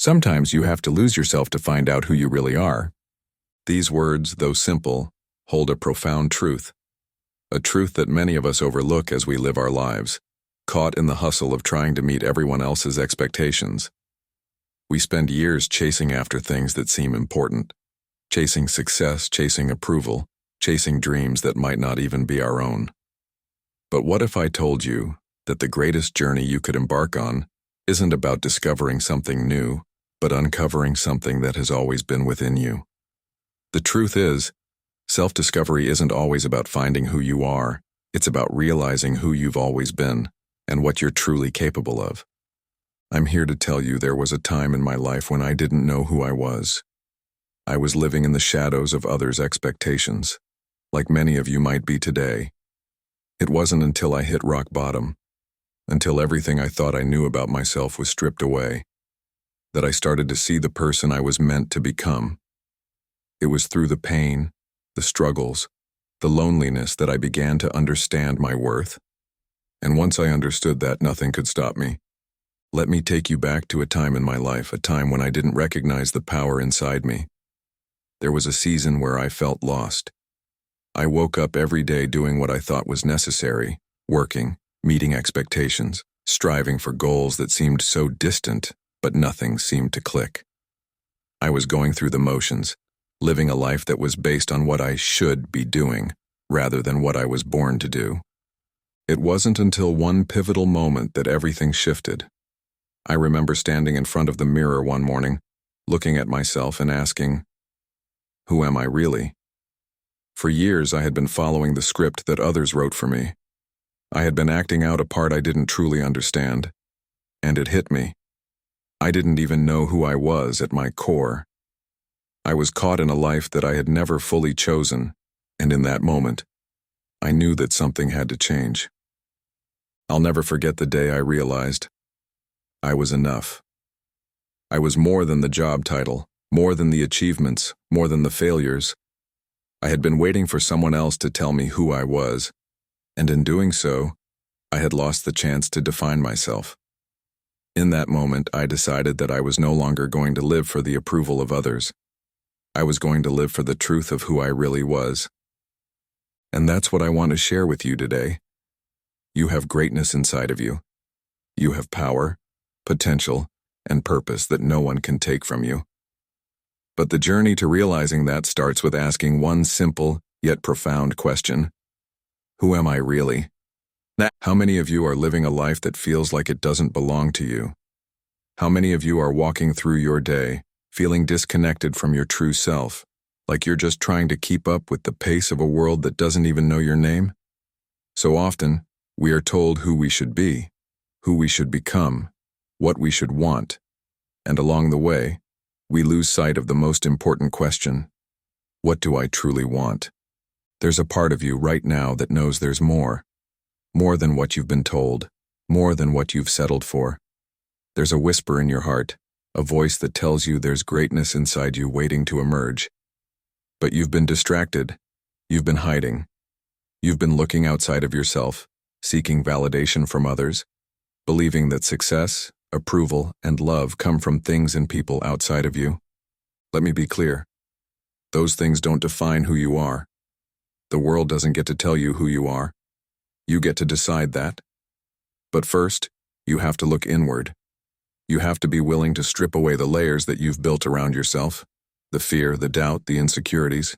Sometimes you have to lose yourself to find out who you really are. These words, though simple, hold a profound truth. A truth that many of us overlook as we live our lives, caught in the hustle of trying to meet everyone else's expectations. We spend years chasing after things that seem important, chasing success, chasing approval, chasing dreams that might not even be our own. But what if I told you that the greatest journey you could embark on isn't about discovering something new, but uncovering something that has always been within you? The truth is, self-discovery isn't always about finding who you are. It's about realizing who you've always been and what you're truly capable of. I'm here to tell you there was a time in my life when I didn't know who I was. I was living in the shadows of others' expectations, like many of you might be today. It wasn't until I hit rock bottom, until everything I thought I knew about myself was stripped away, that I started to see the person I was meant to become. It was through the pain, the struggles, the loneliness that I began to understand my worth. And once I understood that, nothing could stop me. Let me take you back to a time in my life, a time when I didn't recognize the power inside me. There was a season where I felt lost. I woke up every day doing what I thought was necessary, working, meeting expectations, striving for goals that seemed so distant, but nothing seemed to click. I was going through the motions, living a life that was based on what I should be doing, rather than what I was born to do. It wasn't until one pivotal moment that everything shifted. I remember standing in front of the mirror one morning, looking at myself and asking, who am I really? For years, I had been following the script that others wrote for me. I had been acting out a part I didn't truly understand, and it hit me. I didn't even know who I was at my core. I was caught in a life that I had never fully chosen, and in that moment, I knew that something had to change. I'll never forget the day I realized I was enough. I was more than the job title, more than the achievements, more than the failures. I had been waiting for someone else to tell me who I was, and in doing so, I had lost the chance to define myself. In that moment, I decided that I was no longer going to live for the approval of others. I was going to live for the truth of who I really was. And that's what I want to share with you today. You have greatness inside of you. You have power, potential, and purpose that no one can take from you. But the journey to realizing that starts with asking one simple yet profound question. Who am I really? How many of you are living a life that feels like it doesn't belong to you? How many of you are walking through your day, feeling disconnected from your true self, like you're just trying to keep up with the pace of a world that doesn't even know your name? So often, we are told who we should be, who we should become, what we should want, and along the way, we lose sight of the most important question. What do I truly want? There's a part of you right now that knows there's more than what you've been told, more than what you've settled for. There's a whisper in your heart, a voice that tells you there's greatness inside you waiting to emerge. But you've been distracted, you've been hiding, you've been looking outside of yourself, seeking validation from others, believing that success, approval, and love come from things and people outside of you. Let me be clear. Those things don't define who you are. The world doesn't get to tell you who you are. You get to decide that. But first, you have to look inward. You have to be willing to strip away the layers that you've built around yourself, the fear, the doubt, the insecurities,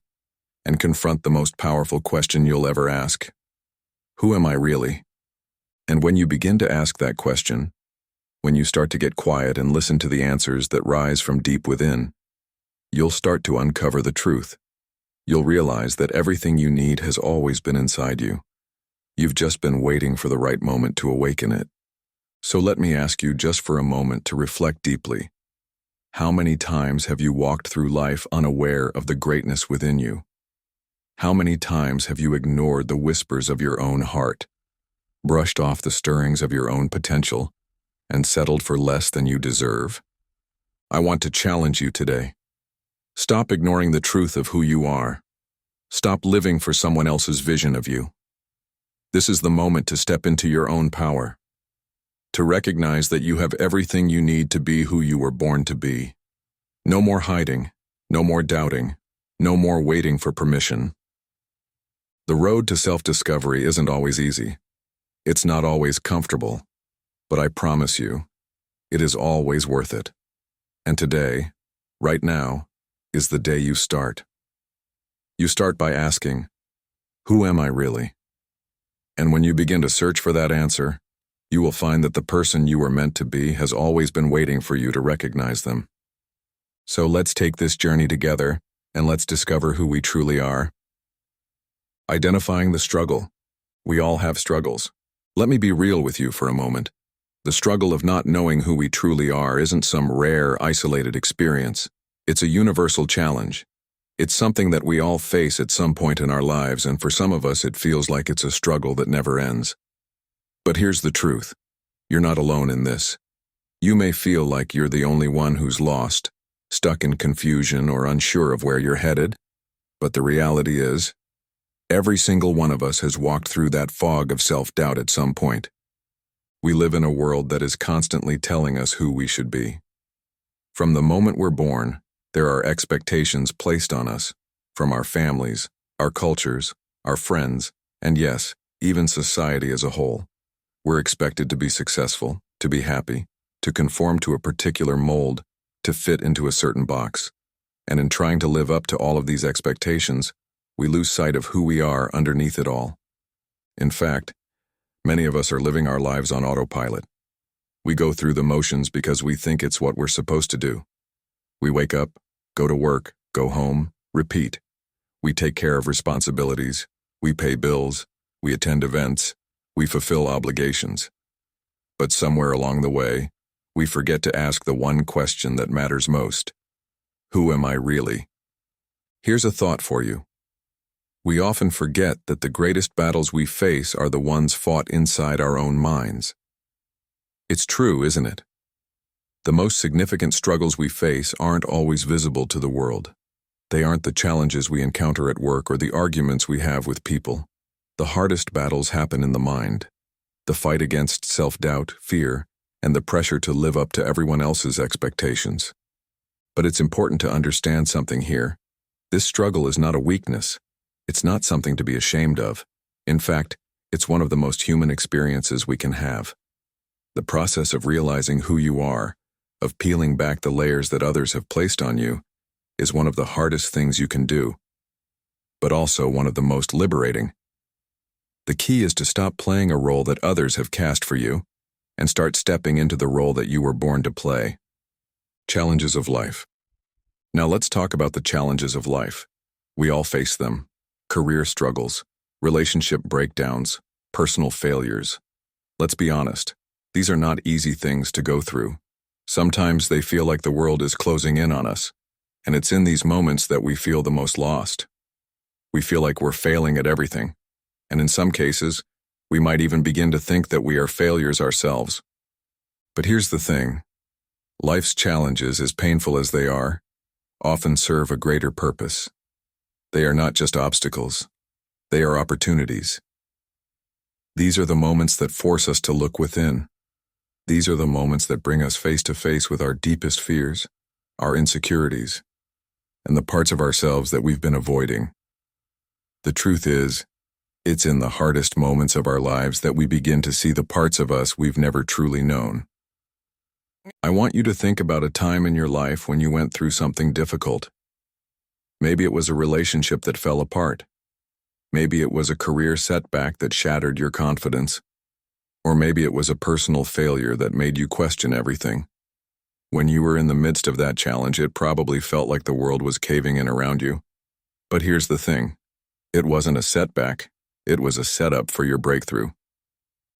and confront the most powerful question you'll ever ask. Who am I really? And when you begin to ask that question, when you start to get quiet and listen to the answers that rise from deep within, you'll start to uncover the truth. You'll realize that everything you need has always been inside you. You've just been waiting for the right moment to awaken it. So let me ask you just for a moment to reflect deeply. How many times have you walked through life unaware of the greatness within you? How many times have you ignored the whispers of your own heart, brushed off the stirrings of your own potential, and settled for less than you deserve? I want to challenge you today. Stop ignoring the truth of who you are. Stop living for someone else's vision of you. This is the moment to step into your own power. To recognize that you have everything you need to be who you were born to be. No more hiding, no more doubting, no more waiting for permission. The road to self-discovery isn't always easy. It's not always comfortable, but I promise you, it is always worth it. And today, right now, is the day you start. You start by asking, who am I really? And when you begin to search for that answer, you will find that the person you were meant to be has always been waiting for you to recognize them. So let's take this journey together and let's discover who we truly are. Identifying the struggle. We all have struggles. Let me be real with you for a moment. The struggle of not knowing who we truly are isn't some rare, isolated experience. It's a universal challenge. It's something that we all face at some point in our lives, and for some of us it feels like it's a struggle that never ends. But here's the truth. You're not alone in this. You may feel like you're the only one who's lost, stuck in confusion or unsure of where you're headed, but the reality is, every single one of us has walked through that fog of self-doubt at some point. We live in a world that is constantly telling us who we should be. From the moment we're born, there are expectations placed on us, from our families, our cultures, our friends, and yes, even society as a whole. We're expected to be successful, to be happy, to conform to a particular mold, to fit into a certain box. And in trying to live up to all of these expectations, we lose sight of who we are underneath it all. In fact, many of us are living our lives on autopilot. We go through the motions because we think it's what we're supposed to do. We wake up, go to work, go home, repeat. We take care of responsibilities, we pay bills, we attend events, we fulfill obligations. But somewhere along the way, we forget to ask the one question that matters most. Who am I really? Here's a thought for you. We often forget that the greatest battles we face are the ones fought inside our own minds. It's true, isn't it? The most significant struggles we face aren't always visible to the world. They aren't the challenges we encounter at work or the arguments we have with people. The hardest battles happen in the mind. The fight against self-doubt, fear, and the pressure to live up to everyone else's expectations. But it's important to understand something here. This struggle is not a weakness. It's not something to be ashamed of. In fact, it's one of the most human experiences we can have. The process of realizing who you are, of peeling back the layers that others have placed on you, is one of the hardest things you can do, but also one of the most liberating. The key is to stop playing a role that others have cast for you and start stepping into the role that you were born to play. Challenges of life. Now let's talk about the challenges of life. We all face them. Career struggles, relationship breakdowns, personal failures. Let's be honest, these are not easy things to go through. Sometimes they feel like the world is closing in on us, and it's in these moments that we feel the most lost. We feel like we're failing at everything, and in some cases, we might even begin to think that we are failures ourselves. But here's the thing. Life's challenges, as painful as they are, often serve a greater purpose. They are not just obstacles. They are opportunities. These are the moments that force us to look within. These are the moments that bring us face to face with our deepest fears, our insecurities, and the parts of ourselves that we've been avoiding. The truth is, it's in the hardest moments of our lives that we begin to see the parts of us we've never truly known. I want you to think about a time in your life when you went through something difficult. Maybe it was a relationship that fell apart. Maybe it was a career setback that shattered your confidence. Or maybe it was a personal failure that made you question everything. When you were in the midst of that challenge, it probably felt like the world was caving in around you. But here's the thing. It wasn't a setback. It was a setup for your breakthrough.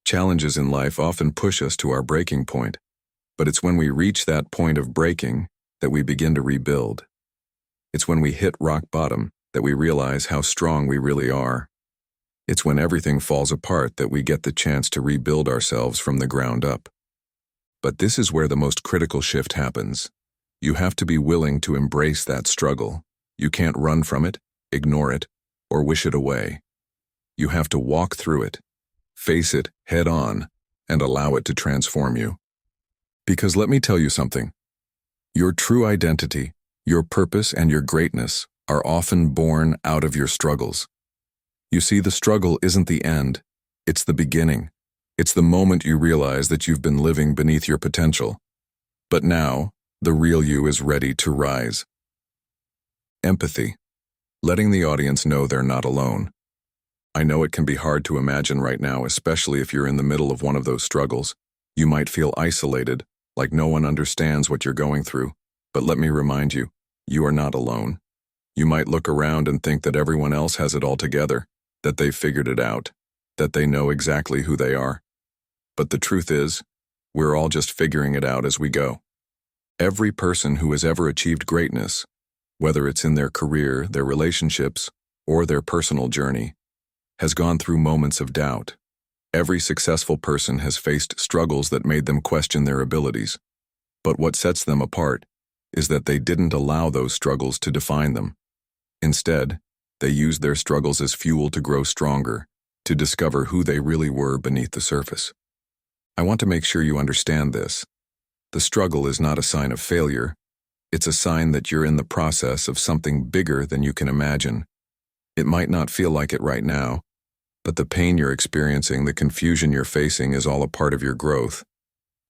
Challenges in life often push us to our breaking point, but it's when we reach that point of breaking that we begin to rebuild. It's when we hit rock bottom that we realize how strong we really are. It's when everything falls apart that we get the chance to rebuild ourselves from the ground up. But this is where the most critical shift happens. You have to be willing to embrace that struggle. You can't run from it, ignore it, or wish it away. You have to walk through it, face it head on, and allow it to transform you. Because let me tell you something. Your true identity, your purpose, and your greatness are often born out of your struggles. You see, the struggle isn't the end, it's the beginning. It's the moment you realize that you've been living beneath your potential. But now, the real you is ready to rise. Empathy. Letting the audience know they're not alone. I know it can be hard to imagine right now, especially if you're in the middle of one of those struggles. You might feel isolated, like no one understands what you're going through. But let me remind you, you are not alone. You might look around and think that everyone else has it all together, that they've figured it out, that they know exactly who they are. But the truth is, we're all just figuring it out as we go. Every person who has ever achieved greatness, whether it's in their career, their relationships, or their personal journey, has gone through moments of doubt. Every successful person has faced struggles that made them question their abilities. But what sets them apart is that they didn't allow those struggles to define them. Instead, they used their struggles as fuel to grow stronger, to discover who they really were beneath the surface. I want to make sure you understand this. The struggle is not a sign of failure. It's a sign that you're in the process of something bigger than you can imagine. It might not feel like it right now, but the pain you're experiencing, the confusion you're facing is all a part of your growth.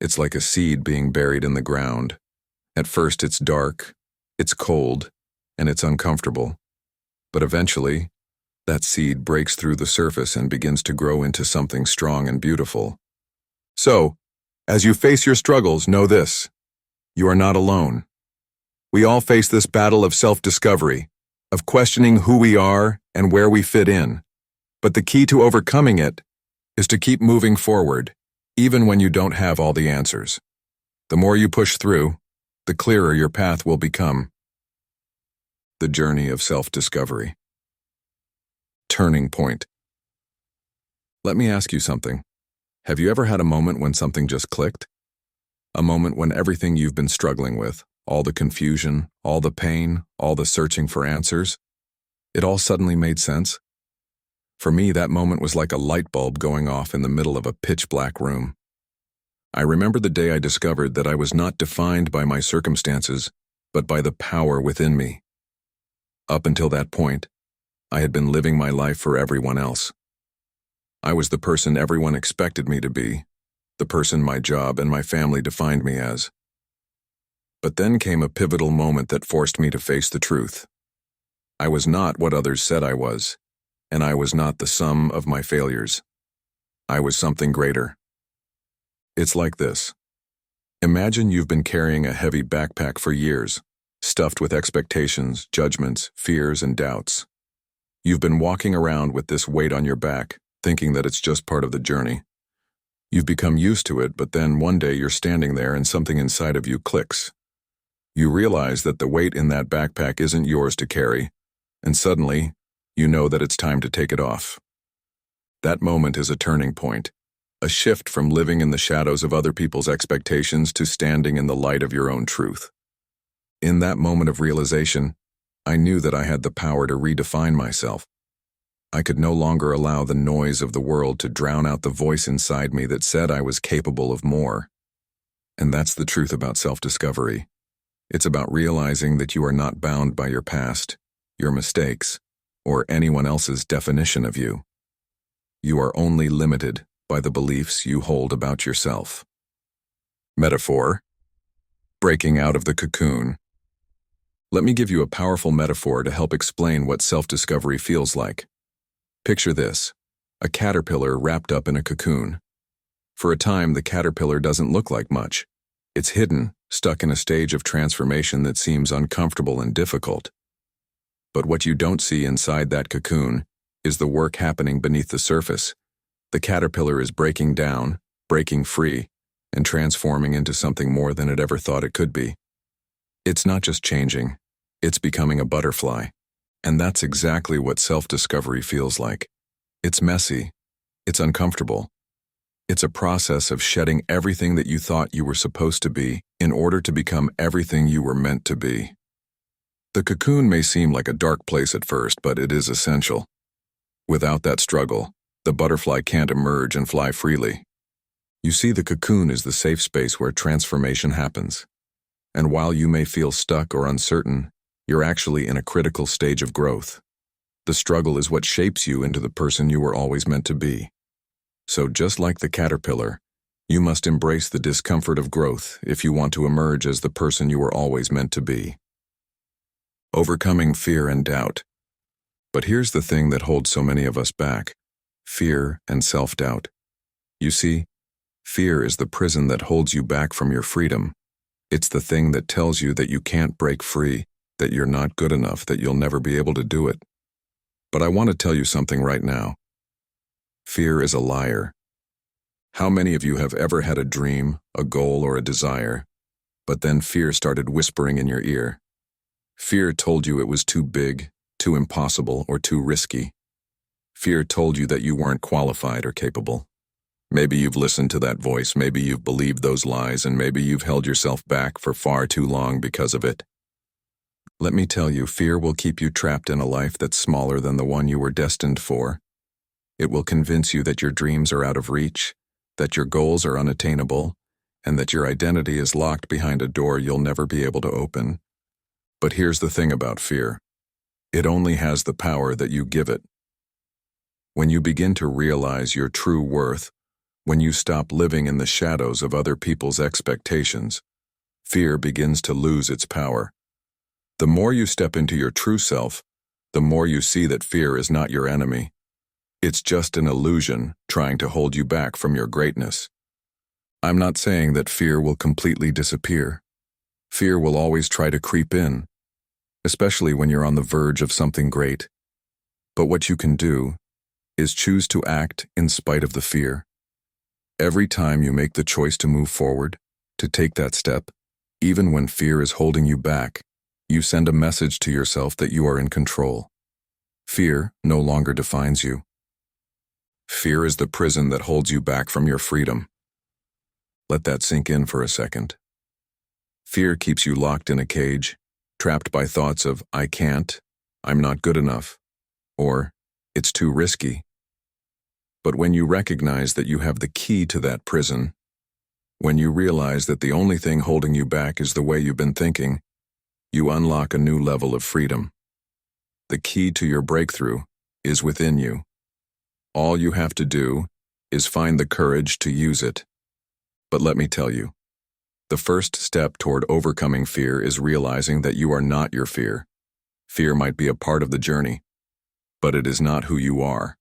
It's like a seed being buried in the ground. At first it's dark, it's cold, and it's uncomfortable. But eventually, that seed breaks through the surface and begins to grow into something strong and beautiful. So, as you face your struggles, know this: you are not alone. We all face this battle of self-discovery, of questioning who we are and where we fit in. But the key to overcoming it is to keep moving forward, even when you don't have all the answers. The more you push through, the clearer your path will become. The journey of self-discovery. Turning point. Let me ask you something. Have you ever had a moment when something just clicked? A moment when everything you've been struggling with, all the confusion, all the pain, all the searching for answers, it all suddenly made sense? For me, that moment was like a light bulb going off in the middle of a pitch-black room. I remember the day I discovered that I was not defined by my circumstances, but by the power within me. Up until that point, I had been living my life for everyone else. I was the person everyone expected me to be, the person my job and my family defined me as. But then came a pivotal moment that forced me to face the truth. I was not what others said I was, and I was not the sum of my failures. I was something greater. It's like this. Imagine you've been carrying a heavy backpack for years, stuffed with expectations, judgments, fears, and doubts. You've been walking around with this weight on your back, thinking that it's just part of the journey. You've become used to it, but then one day you're standing there and something inside of you clicks. You realize that the weight in that backpack isn't yours to carry, and suddenly, you know that it's time to take it off. That moment is a turning point, a shift from living in the shadows of other people's expectations to standing in the light of your own truth. In that moment of realization, I knew that I had the power to redefine myself. I could no longer allow the noise of the world to drown out the voice inside me that said I was capable of more. And that's the truth about self-discovery. It's about realizing that you are not bound by your past, your mistakes, or anyone else's definition of you. You are only limited by the beliefs you hold about yourself. Metaphor: breaking out of the cocoon. Let me give you a powerful metaphor to help explain what self-discovery feels like. Picture this: a caterpillar wrapped up in a cocoon. For a time, the caterpillar doesn't look like much. It's hidden, stuck in a stage of transformation that seems uncomfortable and difficult. But what you don't see inside that cocoon is the work happening beneath the surface. The caterpillar is breaking down, breaking free, and transforming into something more than it ever thought it could be. It's not just changing, it's becoming a butterfly. And that's exactly what self-discovery feels like. It's messy, it's uncomfortable. It's a process of shedding everything that you thought you were supposed to be in order to become everything you were meant to be. The cocoon may seem like a dark place at first, but it is essential. Without that struggle, the butterfly can't emerge and fly freely. You see, the cocoon is the safe space where transformation happens. And while you may feel stuck or uncertain, you're actually in a critical stage of growth. The struggle is what shapes you into the person you were always meant to be. So just like the caterpillar, you must embrace the discomfort of growth if you want to emerge as the person you were always meant to be. Overcoming fear and doubt. But here's the thing that holds so many of us back: fear and self-doubt. You see, fear is the prison that holds you back from your freedom. It's the thing that tells you that you can't break free, that you're not good enough, that you'll never be able to do it. But I want to tell you something right now. Fear is a liar. How many of you have ever had a dream, a goal, or a desire, but then fear started whispering in your ear? Fear told you it was too big, too impossible, or too risky. Fear told you that you weren't qualified or capable. Maybe you've listened to that voice, maybe you've believed those lies, and maybe you've held yourself back for far too long because of it. Let me tell you, fear will keep you trapped in a life that's smaller than the one you were destined for. It will convince you that your dreams are out of reach, that your goals are unattainable, and that your identity is locked behind a door you'll never be able to open. But here's the thing about fear. It only has the power that you give it. When you begin to realize your true worth, when you stop living in the shadows of other people's expectations, fear begins to lose its power. The more you step into your true self, the more you see that fear is not your enemy. It's just an illusion trying to hold you back from your greatness. I'm not saying that fear will completely disappear. Fear will always try to creep in, especially when you're on the verge of something great. But what you can do is choose to act in spite of the fear. Every time you make the choice to move forward, to take that step, even when fear is holding you back, you send a message to yourself that you are in control. Fear no longer defines you. Fear is the prison that holds you back from your freedom. Let that sink in for a second. Fear keeps you locked in a cage, trapped by thoughts of, I can't, I'm not good enough, or it's too risky. But when you recognize that you have the key to that prison, when you realize that the only thing holding you back is the way you've been thinking, you unlock a new level of freedom. The key to your breakthrough is within you. All you have to do is find the courage to use it. But let me tell you, the first step toward overcoming fear is realizing that you are not your fear. Fear might be a part of the journey, but it is not who you are.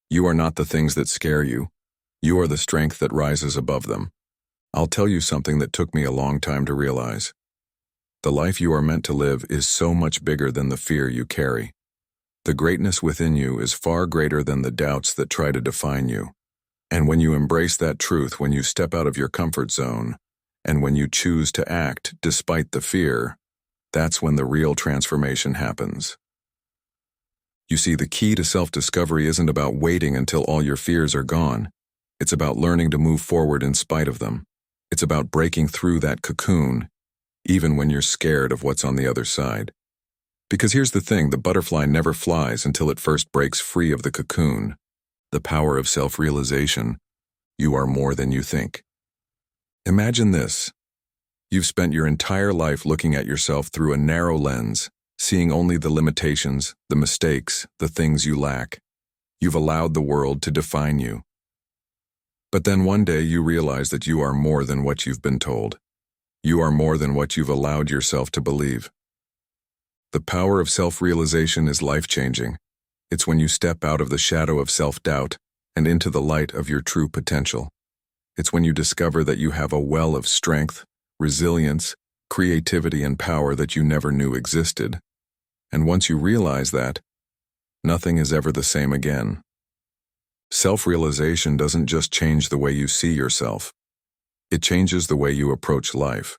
You are not the things that scare you. You are the strength that rises above them. I'll tell you something that took me a long time to realize. The life you are meant to live is so much bigger than the fear you carry. The greatness within you is far greater than the doubts that try to define you. And when you embrace that truth, when you step out of your comfort zone, and when you choose to act despite the fear, that's when the real transformation happens. You see, the key to self-discovery isn't about waiting until all your fears are gone. It's about learning to move forward in spite of them. It's about breaking through that cocoon, even when you're scared of what's on the other side. Because here's the thing, the butterfly never flies until it first breaks free of the cocoon. The power of self-realization. You are more than you think. Imagine this. You've spent your entire life looking at yourself through a narrow lens, seeing only the limitations, the mistakes, the things you lack. You've allowed the world to define you. But then one day you realize that you are more than what you've been told. You are more than what you've allowed yourself to believe. The power of self-realization is life-changing. It's when you step out of the shadow of self-doubt and into the light of your true potential. It's when you discover that you have a well of strength, resilience, creativity, and power that you never knew existed. And once you realize that, nothing is ever the same again. Self-realization doesn't just change the way you see yourself. It changes the way you approach life.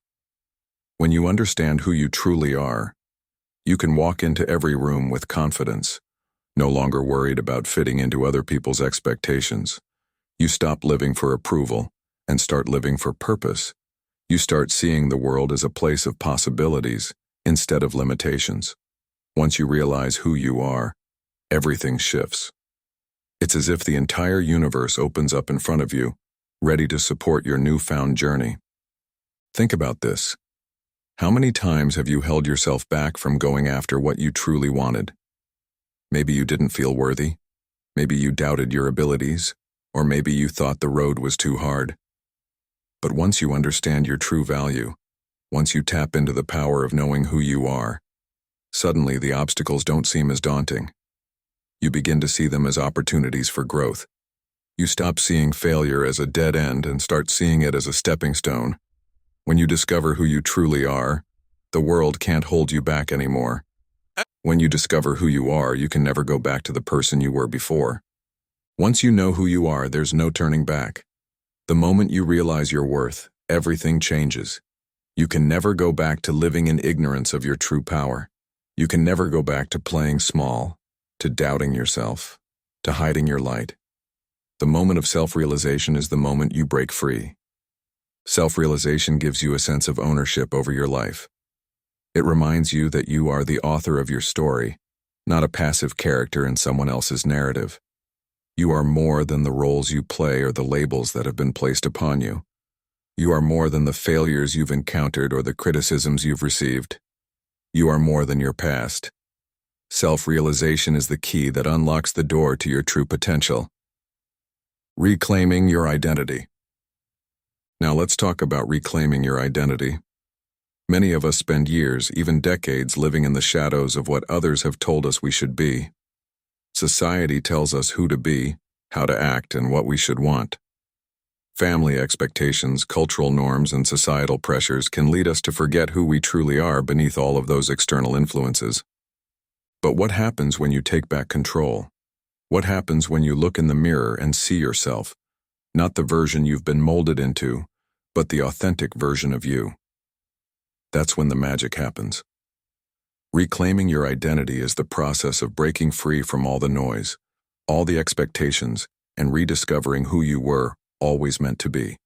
When you understand who you truly are, you can walk into every room with confidence, no longer worried about fitting into other people's expectations. You stop living for approval and start living for purpose. You start seeing the world as a place of possibilities instead of limitations. Once you realize who you are, everything shifts. It's as if the entire universe opens up in front of you, ready to support your newfound journey. Think about this. How many times have you held yourself back from going after what you truly wanted? Maybe you didn't feel worthy. Maybe you doubted your abilities. Or maybe you thought the road was too hard. But once you understand your true value, once you tap into the power of knowing who you are, suddenly the obstacles don't seem as daunting. You begin to see them as opportunities for growth. You stop seeing failure as a dead end and start seeing it as a stepping stone. When you discover who you truly are, the world can't hold you back anymore. When you discover who you are, you can never go back to the person you were before. Once you know who you are, there's no turning back. The moment you realize your worth, everything changes. You can never go back to living in ignorance of your true power. You can never go back to playing small, to doubting yourself, to hiding your light. The moment of self-realization is the moment you break free. Self-realization gives you a sense of ownership over your life. It reminds you that you are the author of your story, not a passive character in someone else's narrative. You are more than the roles you play or the labels that have been placed upon you. You are more than the failures you've encountered or the criticisms you've received. You are more than your past. Self-realization is the key that unlocks the door to your true potential. Reclaiming your identity. Now let's talk about reclaiming your identity. Many of us spend years, even decades, living in the shadows of what others have told us we should be. Society tells us who to be, how to act, and what we should want. Family expectations, cultural norms, and societal pressures can lead us to forget who we truly are beneath all of those external influences. But what happens when you take back control? What happens when you look in the mirror and see yourself, not the version you've been molded into, but the authentic version of you? That's when the magic happens. Reclaiming your identity is the process of breaking free from all the noise, all the expectations, and rediscovering who you were always meant to be.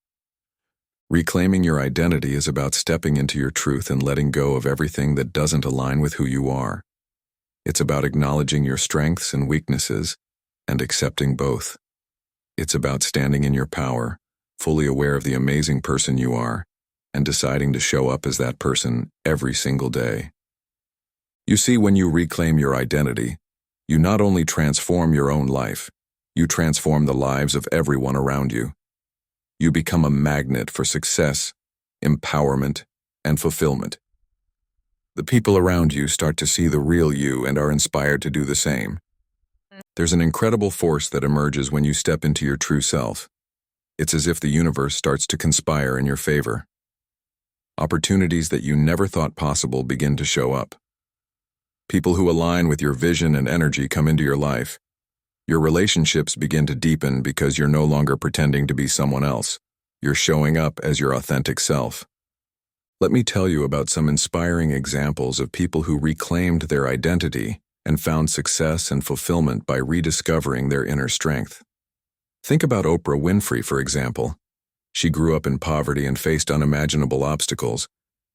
Reclaiming your identity is about stepping into your truth and letting go of everything that doesn't align with who you are. It's about acknowledging your strengths and weaknesses and accepting both. It's about standing in your power, fully aware of the amazing person you are, and deciding to show up as that person every single day. You see, when you reclaim your identity, you not only transform your own life, you transform the lives of everyone around you. You become a magnet for success, empowerment, and fulfillment. The people around you start to see the real you and are inspired to do the same. There's an incredible force that emerges when you step into your true self. It's as if the universe starts to conspire in your favor. Opportunities that you never thought possible begin to show up. People who align with your vision and energy come into your life. Your relationships begin to deepen because you're no longer pretending to be someone else. You're showing up as your authentic self. Let me tell you about some inspiring examples of people who reclaimed their identity and found success and fulfillment by rediscovering their inner strength. Think about Oprah Winfrey, for example. She grew up in poverty and faced unimaginable obstacles,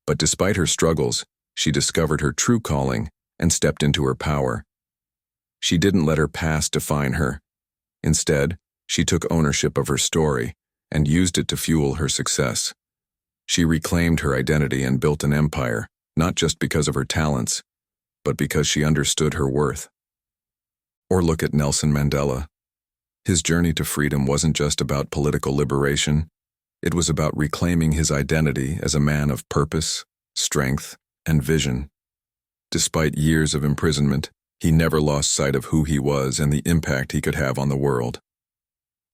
but despite her struggles, she discovered her true calling and stepped into her power. She didn't let her past define her. Instead, she took ownership of her story and used it to fuel her success. She reclaimed her identity and built an empire, not just because of her talents, but because she understood her worth. Or look at Nelson Mandela. His journey to freedom wasn't just about political liberation. It was about reclaiming his identity as a man of purpose, strength, and vision. Despite years of imprisonment, he never lost sight of who he was and the impact he could have on the world.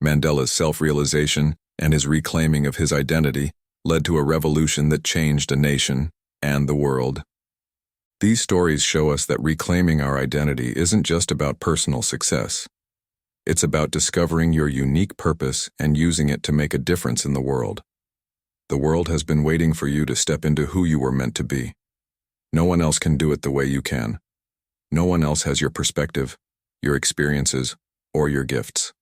Mandela's self-realization and his reclaiming of his identity led to a revolution that changed a nation and the world. These stories show us that reclaiming our identity isn't just about personal success. It's about discovering your unique purpose and using it to make a difference in the world. The world has been waiting for you to step into who you were meant to be. No one else can do it the way you can. No one else has your perspective, your experiences, or your gifts.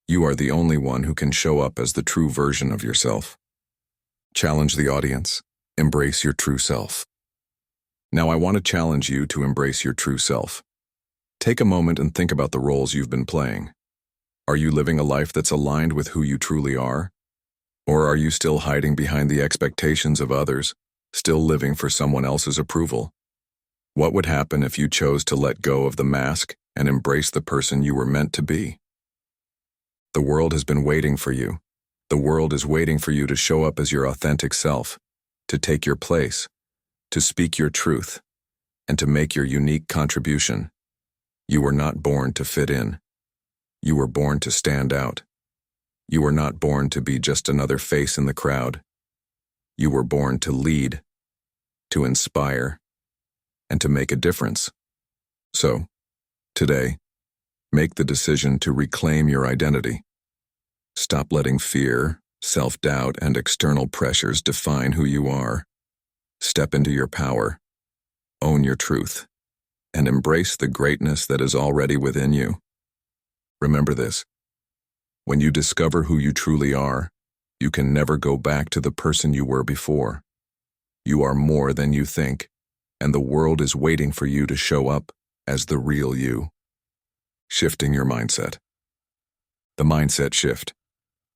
You are the only one who can show up as the true version of yourself. Challenge the audience. Embrace your true self. Now I want to challenge you to embrace your true self. Take a moment and think about the roles you've been playing. Are you living a life that's aligned with who you truly are? Or are you still hiding behind the expectations of others, still living for someone else's approval? What would happen if you chose to let go of the mask and embrace the person you were meant to be? The world has been waiting for you. The world is waiting for you to show up as your authentic self, to take your place, to speak your truth, and to make your unique contribution. You were not born to fit in. You were born to stand out. You were not born to be just another face in the crowd. You were born to lead, to inspire, and to make a difference. So, today, make the decision to reclaim your identity. Stop letting fear, self-doubt, and external pressures define who you are. Step into your power, own your truth, and embrace the greatness that is already within you. Remember this: when you discover who you truly are, you can never go back to the person you were before. You are more than you think, and the world is waiting for you to show up as the real you. Shifting your mindset. The mindset shift.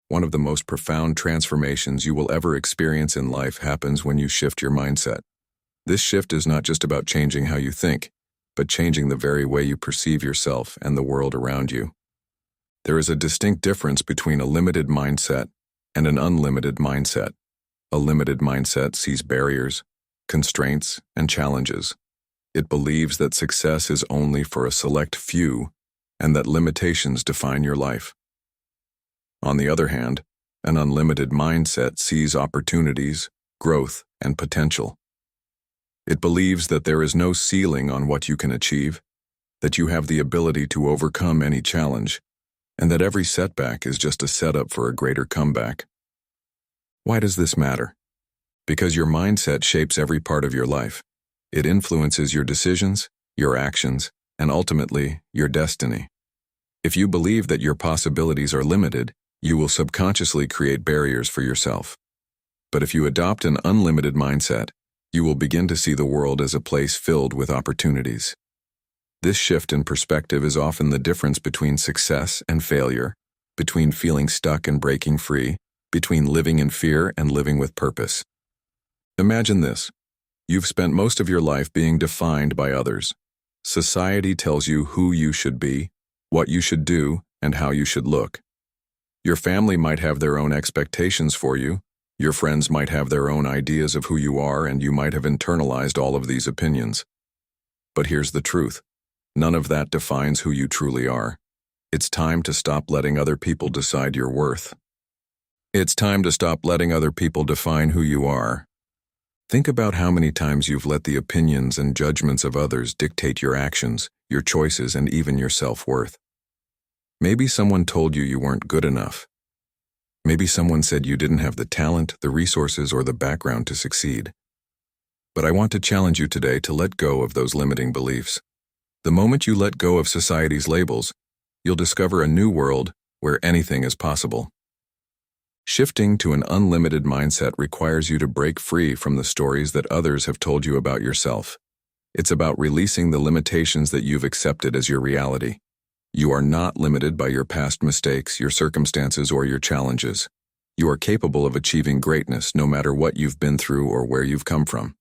One of the most profound transformations you will ever experience in life happens when you shift your mindset. This shift is not just about changing how you think, but changing the very way you perceive yourself and the world around you. There is a distinct difference between a limited mindset and an unlimited mindset. A limited mindset sees barriers, constraints, and challenges. It believes that success is only for a select few and that limitations define your life. On the other hand, an unlimited mindset sees opportunities, growth, and potential. It believes that there is no ceiling on what you can achieve, that you have the ability to overcome any challenge, and that every setback is just a setup for a greater comeback. Why does this matter? Because your mindset shapes every part of your life. It influences your decisions, your actions, and ultimately, your destiny. If you believe that your possibilities are limited, you will subconsciously create barriers for yourself. But if you adopt an unlimited mindset, you will begin to see the world as a place filled with opportunities. This shift in perspective is often the difference between success and failure, between feeling stuck and breaking free, between living in fear and living with purpose. Imagine this: you've spent most of your life being defined by others. Society tells you who you should be, what you should do, and how you should look. Your family might have their own expectations for you, your friends might have their own ideas of who you are, and you might have internalized all of these opinions. But here's the truth: none of that defines who you truly are. It's time to stop letting other people decide your worth. It's time to stop letting other people define who you are. Think about how many times you've let the opinions and judgments of others dictate your actions, your choices, and even your self-worth. Maybe someone told you you weren't good enough. Maybe someone said you didn't have the talent, the resources, or the background to succeed. But I want to challenge you today to let go of those limiting beliefs. The moment you let go of society's labels, you'll discover a new world where anything is possible. Shifting to an unlimited mindset requires you to break free from the stories that others have told you about yourself. It's about releasing the limitations that you've accepted as your reality. You are not limited by your past mistakes, your circumstances, or your challenges. You are capable of achieving greatness no matter what you've been through or where you've come from.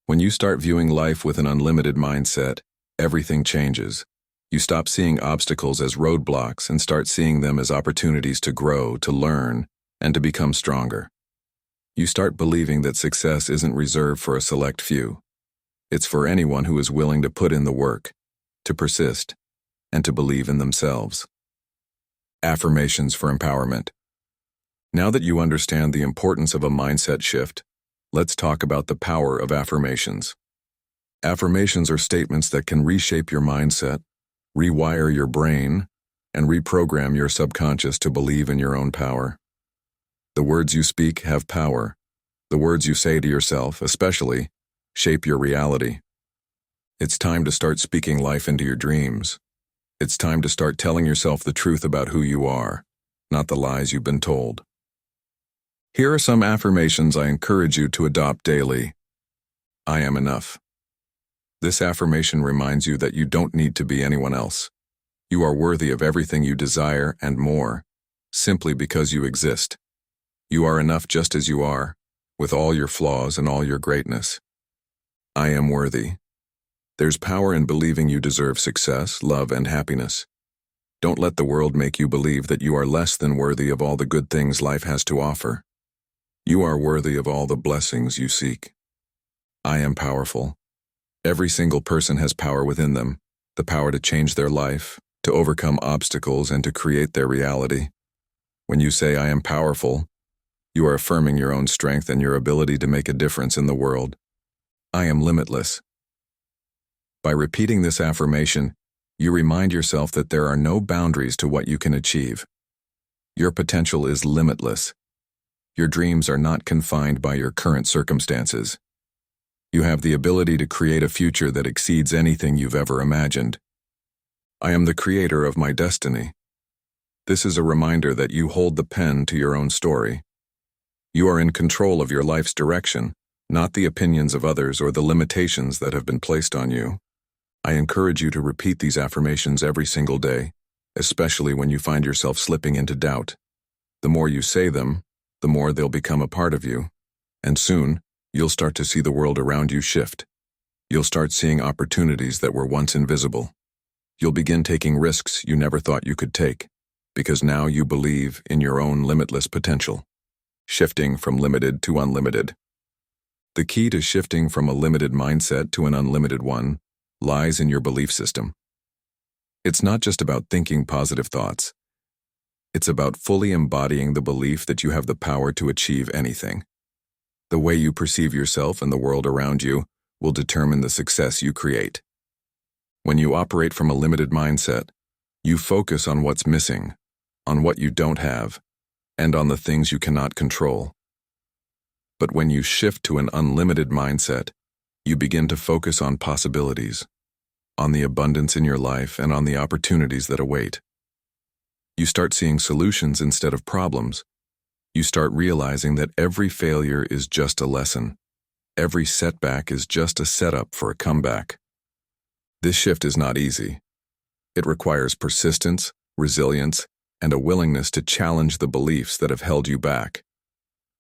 When you start viewing life with an unlimited mindset, everything changes. You stop seeing obstacles as roadblocks and start seeing them as opportunities to grow, to learn, and to become stronger. You start believing that success isn't reserved for a select few. It's for anyone who is willing to put in the work, to persist, and to believe in themselves. Affirmations for empowerment. Now that you understand the importance of a mindset shift, let's talk about the power of affirmations. Affirmations are statements that can reshape your mindset, rewire your brain, and reprogram your subconscious to believe in your own power. The words you speak have power. The words you say to yourself, especially, shape your reality. It's time to start speaking life into your dreams. It's time to start telling yourself the truth about who you are, not the lies you've been told. Here are some affirmations I encourage you to adopt daily. I am enough. This affirmation reminds you that you don't need to be anyone else. You are worthy of everything you desire and more, simply because you exist. You are enough just as you are, with all your flaws and all your greatness. I am worthy. There's power in believing you deserve success, love, and happiness. Don't let the world make you believe that you are less than worthy of all the good things life has to offer. You are worthy of all the blessings you seek. I am powerful. Every single person has power within them, the power to change their life, to overcome obstacles, and to create their reality. When you say, I am powerful, you are affirming your own strength and your ability to make a difference in the world. I am limitless. By repeating this affirmation, you remind yourself that there are no boundaries to what you can achieve. Your potential is limitless. Your dreams are not confined by your current circumstances. You have the ability to create a future that exceeds anything you've ever imagined. I am the creator of my destiny. This is a reminder that you hold the pen to your own story. You are in control of your life's direction, not the opinions of others or the limitations that have been placed on you. I encourage you to repeat these affirmations every single day, especially when you find yourself slipping into doubt. The more you say them, the more they'll become a part of you. And soon, you'll start to see the world around you shift. You'll start seeing opportunities that were once invisible. You'll begin taking risks you never thought you could take, because now you believe in your own limitless potential. Shifting from limited to unlimited. The key to shifting from a limited mindset to an unlimited one lies in your belief system. It's not just about thinking positive thoughts. It's about fully embodying the belief that you have the power to achieve anything. The way you perceive yourself and the world around you will determine the success you create. When you operate from a limited mindset, you focus on what's missing, on what you don't have, and on the things you cannot control. But when you shift to an unlimited mindset, you begin to focus on possibilities, on the abundance in your life, and on the opportunities that await. You start seeing solutions instead of problems. You start realizing that every failure is just a lesson. Every setback is just a setup for a comeback. This shift is not easy. It requires persistence, resilience, and a willingness to challenge the beliefs that have held you back.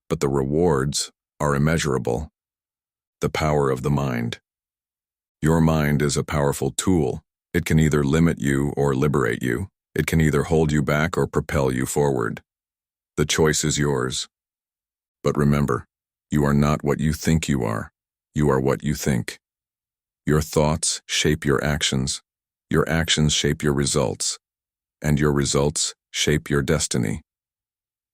But the rewards are immeasurable. The power of the mind. Your mind is a powerful tool. It can either limit you or liberate you. It can either hold you back or propel you forward. The choice is yours. But remember, you are not what you think you are. You are what you think. Your thoughts shape your actions shape your results, and your results shape your destiny.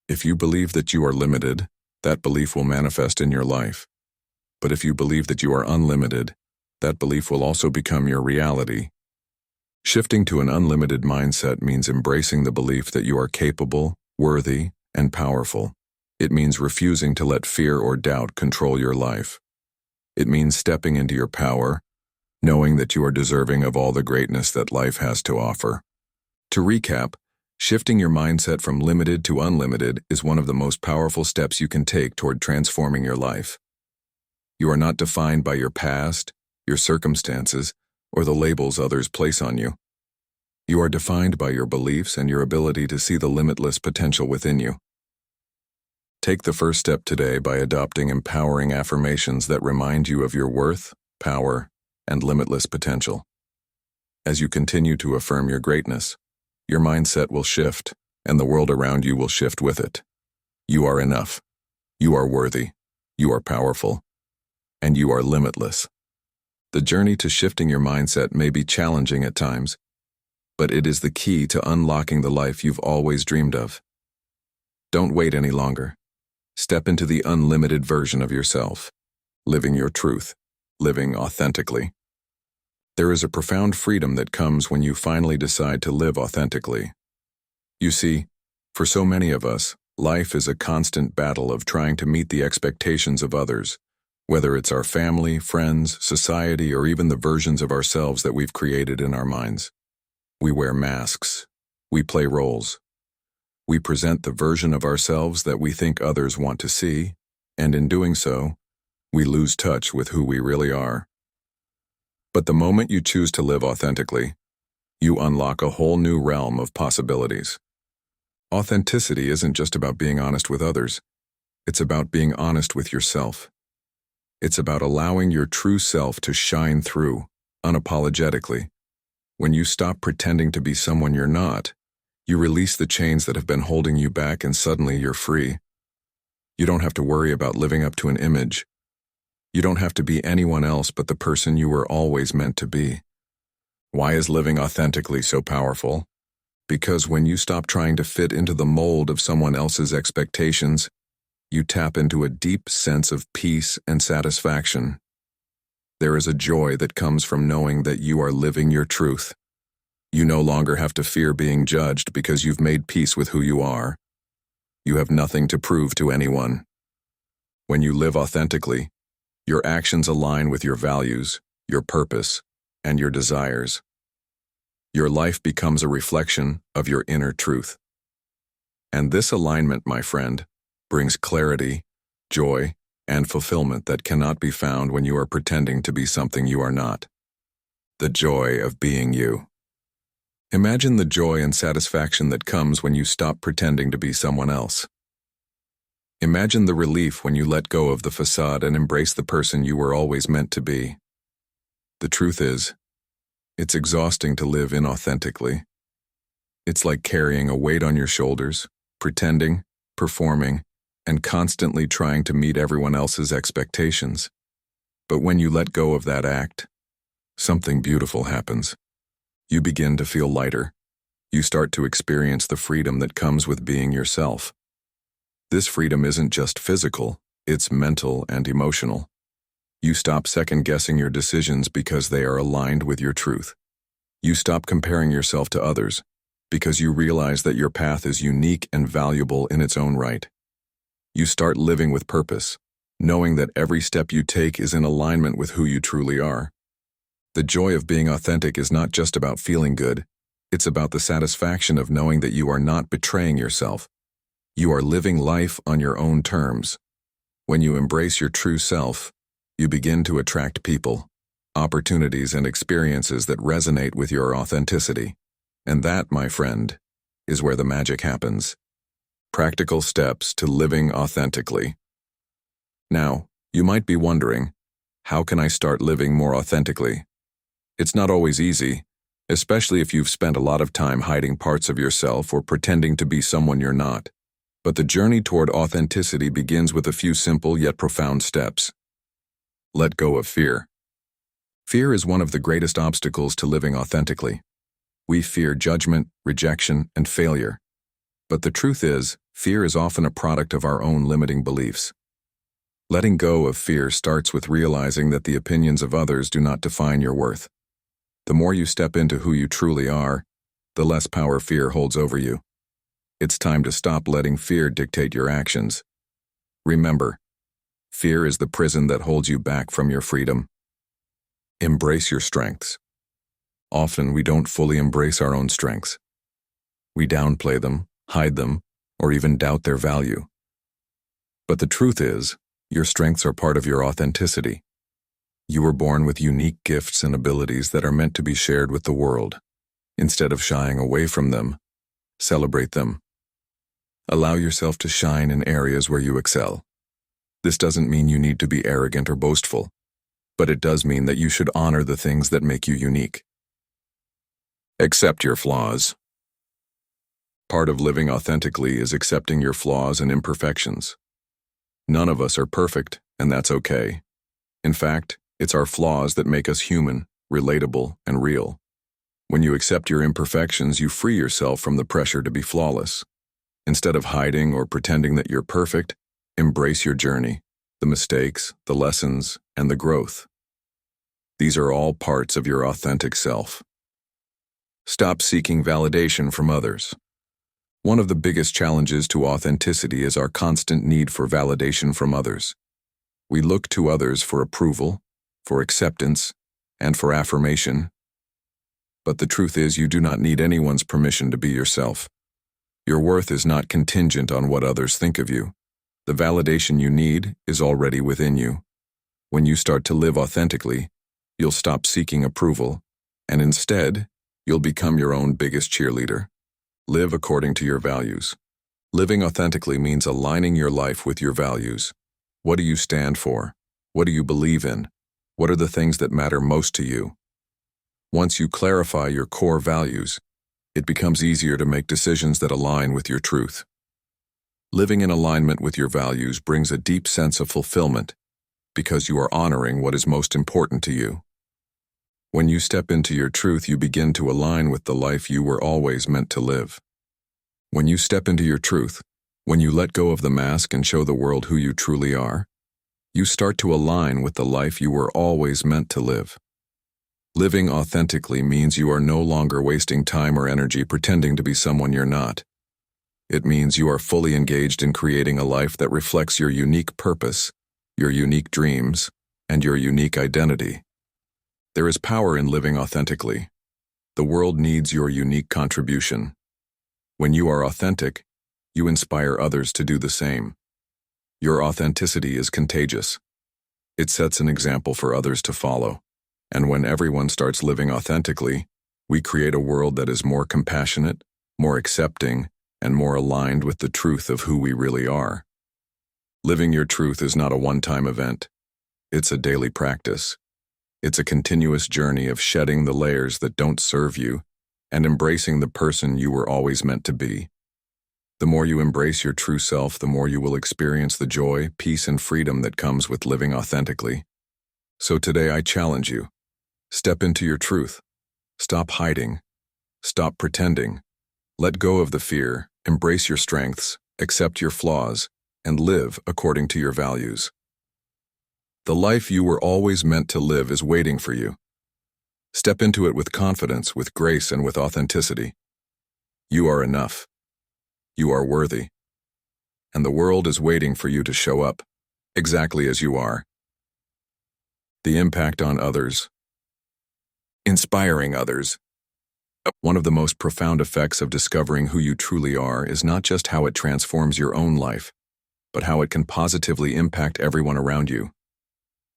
If you believe that you are limited, that belief will manifest in your life. But if you believe that you are unlimited, that belief will also become your reality. Shifting to an unlimited mindset means embracing the belief that you are capable, worthy, and powerful. It means refusing to let fear or doubt control your life. It means stepping into your power, knowing that you are deserving of all the greatness that life has to offer. To recap, shifting your mindset from limited to unlimited is one of the most powerful steps you can take toward transforming your life. You are not defined by your past, your circumstances, or the labels others place on you. You are defined by your beliefs and your ability to see the limitless potential within you. Take the first step today by adopting empowering affirmations that remind you of your worth, power, and limitless potential. As you continue to affirm your greatness, your mindset will shift, and the world around you will shift with it. You are enough. You are worthy. You are powerful. And you are limitless. The journey to shifting your mindset may be challenging at times, but it is the key to unlocking the life you've always dreamed of. Don't wait any longer. Step into the unlimited version of yourself, living your truth, living authentically. There is a profound freedom that comes when you finally decide to live authentically. You see, for so many of us, life is a constant battle of trying to meet the expectations of others, whether it's our family, friends, society, or even the versions of ourselves that we've created in our minds. We wear masks. We play roles. We present the version of ourselves that we think others want to see, and in doing so, we lose touch with who we really are. But the moment you choose to live authentically, you unlock a whole new realm of possibilities. Authenticity isn't just about being honest with others. It's about being honest with yourself. It's about allowing your true self to shine through, unapologetically. When you stop pretending to be someone you're not, you release the chains that have been holding you back and suddenly you're free. You don't have to worry about living up to an image. You don't have to be anyone else but the person you were always meant to be. Why is living authentically so powerful? Because when you stop trying to fit into the mold of someone else's expectations, you tap into a deep sense of peace and satisfaction. There is a joy that comes from knowing that you are living your truth. You no longer have to fear being judged because you've made peace with who you are. You have nothing to prove to anyone. When you live authentically, your actions align with your values, your purpose, and your desires. Your life becomes a reflection of your inner truth. And this alignment, my friend, brings clarity, joy, and fulfillment that cannot be found when you are pretending to be something you are not. The joy of being you. Imagine the joy and satisfaction that comes when you stop pretending to be someone else. Imagine the relief when you let go of the facade and embrace the person you were always meant to be. The truth is, it's exhausting to live inauthentically. It's like carrying a weight on your shoulders, pretending, performing, and constantly trying to meet everyone else's expectations. But when you let go of that act, something beautiful happens. You begin to feel lighter. You start to experience the freedom that comes with being yourself. This freedom isn't just physical, it's mental and emotional. You stop second-guessing your decisions because they are aligned with your truth. You stop comparing yourself to others because you realize that your path is unique and valuable in its own right. You start living with purpose, knowing that every step you take is in alignment with who you truly are. The joy of being authentic is not just about feeling good, it's about the satisfaction of knowing that you are not betraying yourself. You are living life on your own terms. When you embrace your true self, you begin to attract people, opportunities, and experiences that resonate with your authenticity. And that, my friend, is where the magic happens. Practical steps to living authentically. Now, you might be wondering, how can I start living more authentically? It's not always easy, especially if you've spent a lot of time hiding parts of yourself or pretending to be someone you're not. But the journey toward authenticity begins with a few simple yet profound steps. Let go of fear. Fear is one of the greatest obstacles to living authentically. We fear judgment, rejection, and failure. But the truth is, fear is often a product of our own limiting beliefs. Letting go of fear starts with realizing that the opinions of others do not define your worth. The more you step into who you truly are, the less power fear holds over you. It's time to stop letting fear dictate your actions. Remember, fear is the prison that holds you back from your freedom. Embrace your strengths. Often we don't fully embrace our own strengths. We downplay them, hide them, or even doubt their value. But the truth is, your strengths are part of your authenticity. You were born with unique gifts and abilities that are meant to be shared with the world. Instead of shying away from them, celebrate them. Allow yourself to shine in areas where you excel. This doesn't mean you need to be arrogant or boastful, but it does mean that you should honor the things that make you unique. Accept your flaws. Part of living authentically is accepting your flaws and imperfections. None of us are perfect, and that's okay. In fact, it's our flaws that make us human, relatable, and real. When you accept your imperfections, you free yourself from the pressure to be flawless. Instead of hiding or pretending that you're perfect, embrace your journey, the mistakes, the lessons, and the growth. These are all parts of your authentic self. Stop seeking validation from others. One of the biggest challenges to authenticity is our constant need for validation from others. We look to others for approval, for acceptance, and for affirmation. But the truth is, you do not need anyone's permission to be yourself. Your worth is not contingent on what others think of you. The validation you need is already within you. When you start to live authentically, you'll stop seeking approval, and instead, You'll become your own biggest cheerleader. Live according to your values. Living authentically means aligning your life with your values. What do you stand for? What do you believe in? What are the things that matter most to you? Once you clarify your core values, it becomes easier to make decisions that align with your truth. Living in alignment with your values brings a deep sense of fulfillment because you are honoring what is most important to you. When you step into your truth, you begin to align with the life you were always meant to live. When you step into your truth, when you let go of the mask and show the world who you truly are, you start to align with the life you were always meant to live. Living authentically means you are no longer wasting time or energy pretending to be someone you're not. It means you are fully engaged in creating a life that reflects your unique purpose, your unique dreams, and your unique identity. There is power in living authentically. The world needs your unique contribution. When you are authentic, you inspire others to do the same. Your authenticity is contagious. It sets an example for others to follow. And when everyone starts living authentically, we create a world that is more compassionate, more accepting, and more aligned with the truth of who we really are. Living your truth is not a one-time event. It's a daily practice. It's a continuous journey of shedding the layers that don't serve you and embracing the person you were always meant to be. The more you embrace your true self, the more you will experience the joy, peace, and freedom that comes with living authentically. So today I challenge you. Step into your truth. Stop hiding. Stop pretending. Let go of the fear, embrace your strengths, accept your flaws, and live according to your values. The life you were always meant to live is waiting for you. Step into it with confidence, with grace, and with authenticity. You are enough. You are worthy. And the world is waiting for you to show up, exactly as you are. The impact on others. Inspiring others. One of the most profound effects of discovering who you truly are is not just how it transforms your own life, but how it can positively impact everyone around you.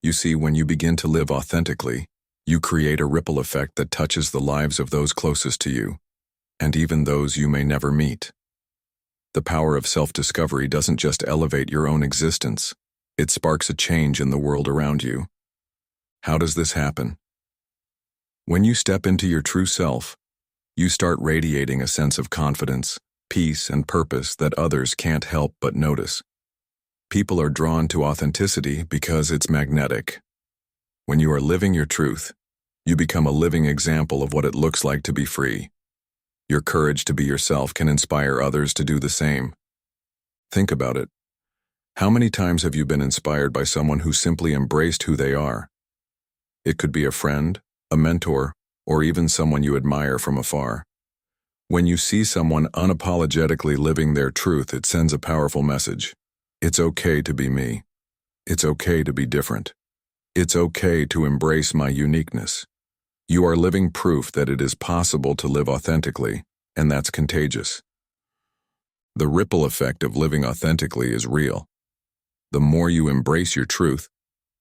You see, when you begin to live authentically, you create a ripple effect that touches the lives of those closest to you, and even those you may never meet. The power of self-discovery doesn't just elevate your own existence, it sparks a change in the world around you. How does this happen? When you step into your true self, you start radiating a sense of confidence, peace, and purpose that others can't help but notice. People are drawn to authenticity because it's magnetic. When you are living your truth, you become a living example of what it looks like to be free. Your courage to be yourself can inspire others to do the same. Think about it. How many times have you been inspired by someone who simply embraced who they are? It could be a friend, a mentor, or even someone you admire from afar. When you see someone unapologetically living their truth, it sends a powerful message. It's okay to be me. It's okay to be different. It's okay to embrace my uniqueness. You are living proof that it is possible to live authentically, and that's contagious. The ripple effect of living authentically is real. The more you embrace your truth,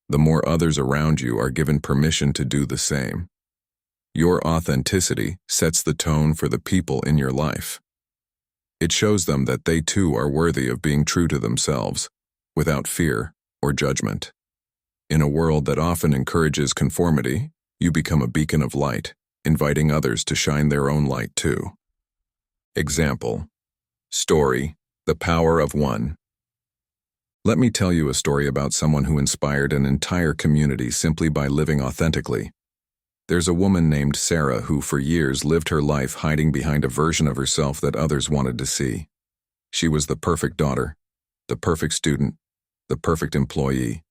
the more others around you are given permission to do the same. Your authenticity sets the tone for the people in your life. It shows them that they too are worthy of being true to themselves, without fear or judgment. In a world that often encourages conformity, you become a beacon of light, inviting others to shine their own light too. Example. Story, The Power of One. Let me tell you a story about someone who inspired an entire community simply by living authentically. There's a woman named Sarah who for years lived her life hiding behind a version of herself that others wanted to see. She was the perfect daughter, the perfect student, the perfect employee,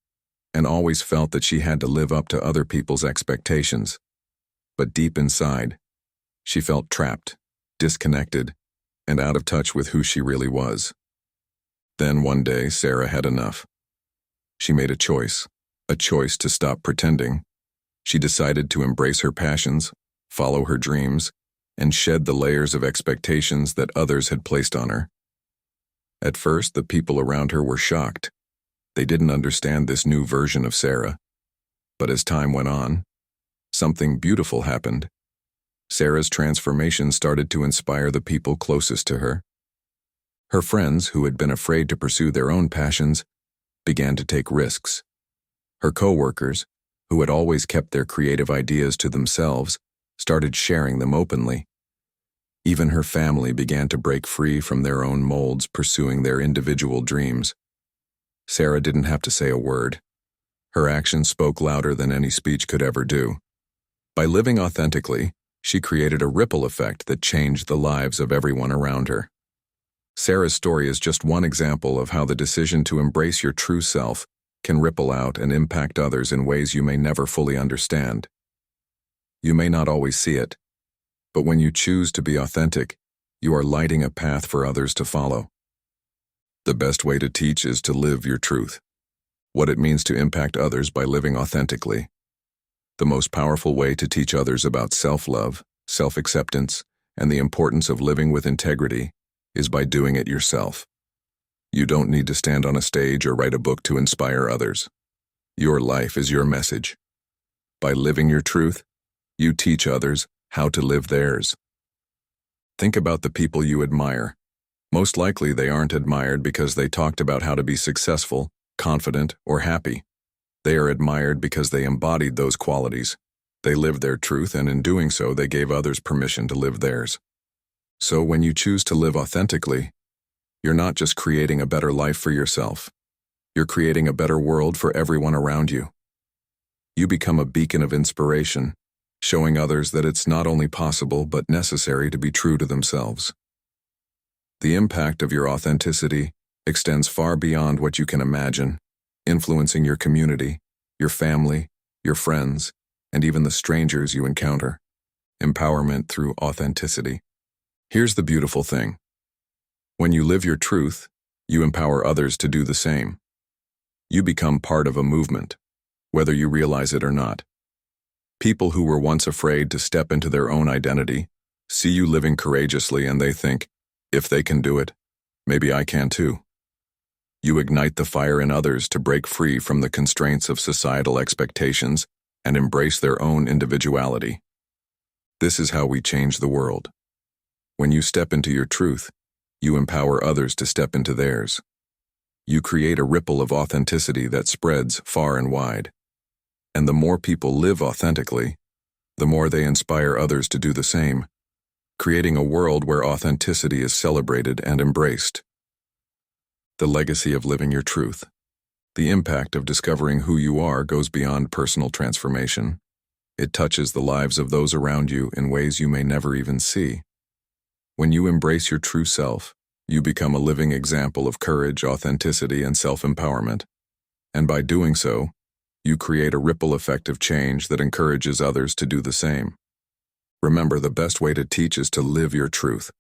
and always felt that she had to live up to other people's expectations. But deep inside, she felt trapped, disconnected, and out of touch with who she really was. Then one day, Sarah had enough. She made a choice to stop pretending. She decided to embrace her passions, follow her dreams, and shed the layers of expectations that others had placed on her. At first, the people around her were shocked. They didn't understand this new version of Sarah. But as time went on, something beautiful happened. Sarah's transformation started to inspire the people closest to her. Her friends, who had been afraid to pursue their own passions, began to take risks. Her co-workers, who had always kept their creative ideas to themselves, started sharing them openly. Even her family began to break free from their own molds, pursuing their individual dreams. Sarah didn't have to say a word. Her actions spoke louder than any speech could ever do. By living authentically, she created a ripple effect that changed the lives of everyone around her. Sarah's story is just one example of how the decision to embrace your true self can ripple out and impact others in ways you may never fully understand. You may not always see it, but when you choose to be authentic, you are lighting a path for others to follow. The best way to teach is to live your truth. What it means to impact others by living authentically. The most powerful way to teach others about self-love, self-acceptance, and the importance of living with integrity is by doing it yourself. You don't need to stand on a stage or write a book to inspire others. Your life is your message. By living your truth, you teach others how to live theirs. Think about the people you admire. Most likely they aren't admired because they talked about how to be successful, confident, or happy. They are admired because they embodied those qualities. They lived their truth, and in doing so, they gave others permission to live theirs. So when you choose to live authentically, you're not just creating a better life for yourself. You're creating a better world for everyone around you. You become a beacon of inspiration, showing others that it's not only possible but necessary to be true to themselves. The impact of your authenticity extends far beyond what you can imagine, influencing your community, your family, your friends, and even the strangers you encounter. Empowerment through authenticity. Here's the beautiful thing. When you live your truth, you empower others to do the same. You become part of a movement, whether you realize it or not. People who were once afraid to step into their own identity see you living courageously, and they think, if they can do it, maybe I can too. You ignite the fire in others to break free from the constraints of societal expectations and embrace their own individuality. This is how we change the world. When you step into your truth, you empower others to step into theirs. You create a ripple of authenticity that spreads far and wide. And the more people live authentically, the more they inspire others to do the same, creating a world where authenticity is celebrated and embraced. The legacy of living your truth. The impact of discovering who you are goes beyond personal transformation. It touches the lives of those around you in ways you may never even see. When you embrace your true self, you become a living example of courage, authenticity, and self-empowerment. And by doing so, you create a ripple effect of change that encourages others to do the same. Remember, the best way to teach is to live your truth.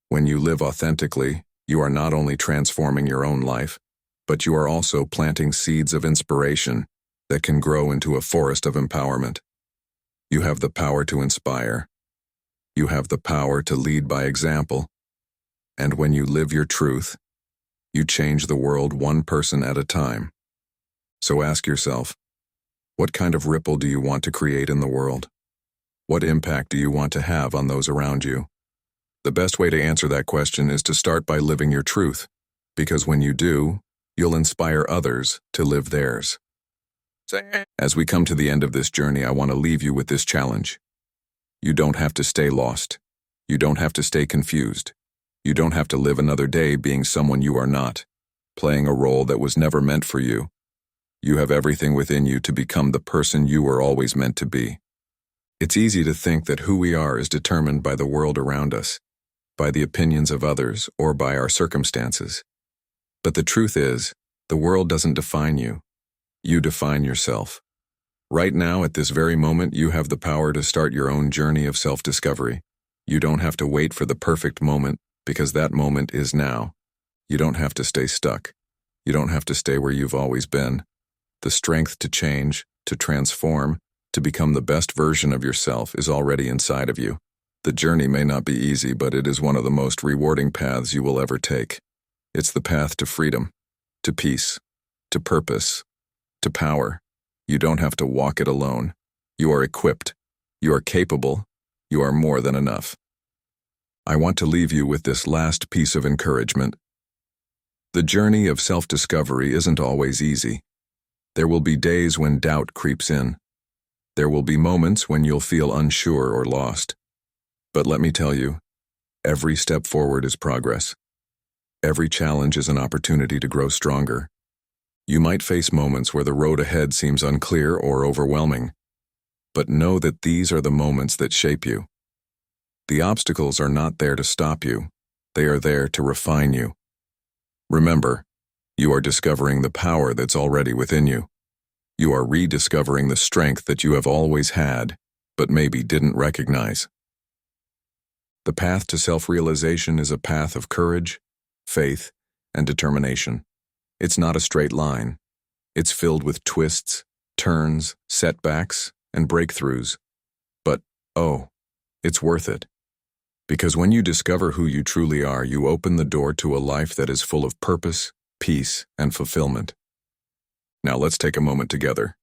When you live authentically, you are not only transforming your own life, but you are also planting seeds of inspiration that can grow into a forest of empowerment. You have the power to inspire. You have the power to lead by example. And when you live your truth, you change the world one person at a time. So ask yourself, what kind of ripple do you want to create in the world? What impact do you want to have on those around you? The best way to answer that question is to start by living your truth, because when you do, you'll inspire others to live theirs. As we come to the end of this journey, I want to leave you with this challenge. You don't have to stay lost. You don't have to stay confused. You don't have to live another day being someone you are not, playing a role that was never meant for you. You have everything within you to become the person you were always meant to be. It's easy to think that who we are is determined by the world around us, by the opinions of others, or by our circumstances. But the truth is, the world doesn't define you. You define yourself. Right now, at this very moment, you have the power to start your own journey of self-discovery. You don't have to wait for the perfect moment, because that moment is now. You don't have to stay stuck. You don't have to stay where you've always been. The strength to change, to transform, to become the best version of yourself is already inside of you. The journey may not be easy, but it is one of the most rewarding paths you will ever take. It's the path to freedom, to peace, to purpose, to power. You don't have to walk it alone. You are equipped. You are capable. You are more than enough. I want to leave you with this last piece of encouragement. The journey of self-discovery isn't always easy. There will be days when doubt creeps in. There will be moments when you'll feel unsure or lost. But let me tell you, every step forward is progress. Every challenge is an opportunity to grow stronger. You might face moments where the road ahead seems unclear or overwhelming, but know that these are the moments that shape you. The obstacles are not there to stop you. They are there to refine you. Remember, you are discovering the power that's already within you. You are rediscovering the strength that you have always had, but maybe didn't recognize. The path to self-realization is a path of courage, faith, and determination. It's not a straight line. It's filled with twists, turns, setbacks, and breakthroughs. But, oh, it's worth it. Because when you discover who you truly are, you open the door to a life that is full of purpose, peace, and fulfillment. Now let's take a moment together.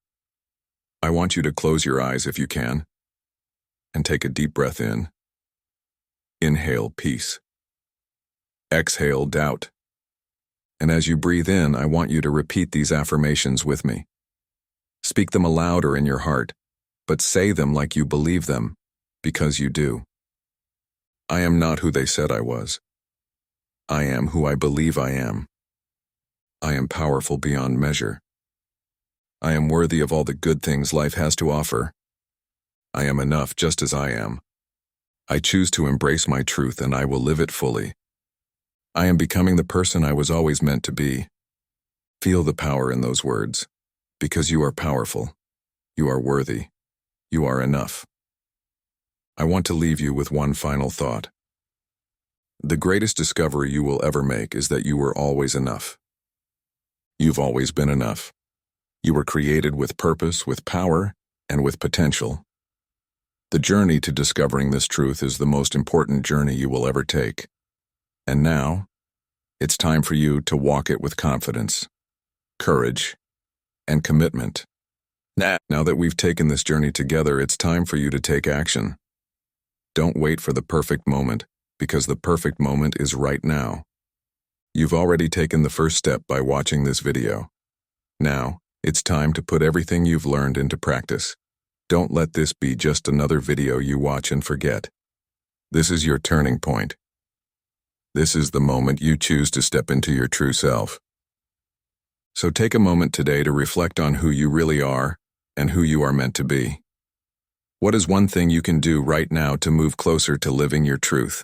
I want you to close your eyes if you can, and take a deep breath in. Inhale peace. Exhale doubt. And as you breathe in, I want you to repeat these affirmations with me. Speak them aloud or in your heart, but say them like you believe them, because you do. I am not who they said I was. I am who I believe I am. I am powerful beyond measure. I am worthy of all the good things life has to offer. I am enough just as I am. I choose to embrace my truth and I will live it fully. I am becoming the person I was always meant to be. Feel the power in those words, because you are powerful. You are worthy. You are enough. I want to leave you with one final thought. The greatest discovery you will ever make is that you were always enough. You've always been enough. You were created with purpose, with power, and with potential. The journey to discovering this truth is the most important journey you will ever take. And now, it's time for you to walk it with confidence, courage, and commitment. Now that we've taken this journey together, it's time for you to take action. Don't wait for the perfect moment, because the perfect moment is right now. You've already taken the first step by watching this video. Now, it's time to put everything you've learned into practice. Don't let this be just another video you watch and forget. This is your turning point. This is the moment you choose to step into your true self. So take a moment today to reflect on who you really are and who you are meant to be. What is one thing you can do right now to move closer to living your truth?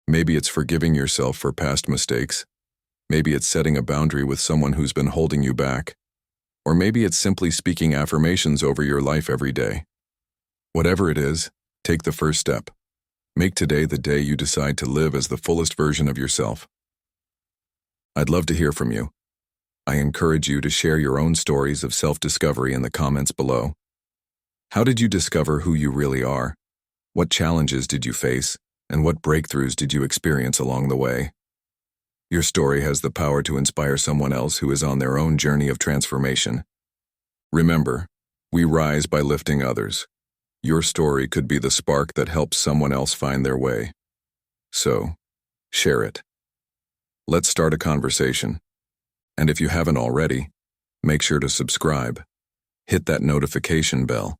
Maybe it's forgiving yourself for past mistakes. Maybe it's setting a boundary with someone who's been holding you back. Or maybe it's simply speaking affirmations over your life every day. Whatever it is, take the first step. Make today the day you decide to live as the fullest version of yourself. I'd love to hear from you. I encourage you to share your own stories of self-discovery in the comments below. How did you discover who you really are? What challenges did you face? And what breakthroughs did you experience along the way? Your story has the power to inspire someone else who is on their own journey of transformation. Remember, we rise by lifting others. Your story could be the spark that helps someone else find their way. So, share it. Let's start a conversation. And if you haven't already, make sure to subscribe, hit that notification bell,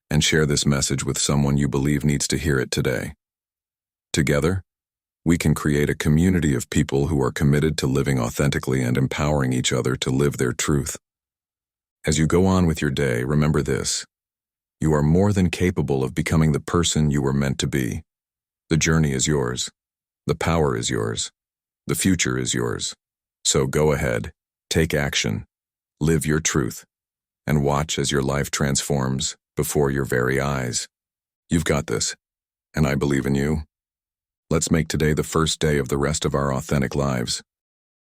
and share this message with someone you believe needs to hear it today. Together, we can create a community of people who are committed to living authentically and empowering each other to live their truth. As you go on with your day, remember this. You are more than capable of becoming the person you were meant to be. The journey is yours. The power is yours. The future is yours. So go ahead, take action, live your truth, and watch as your life transforms before your very eyes. You've got this, and I believe in you. Let's make today the first day of the rest of our authentic lives.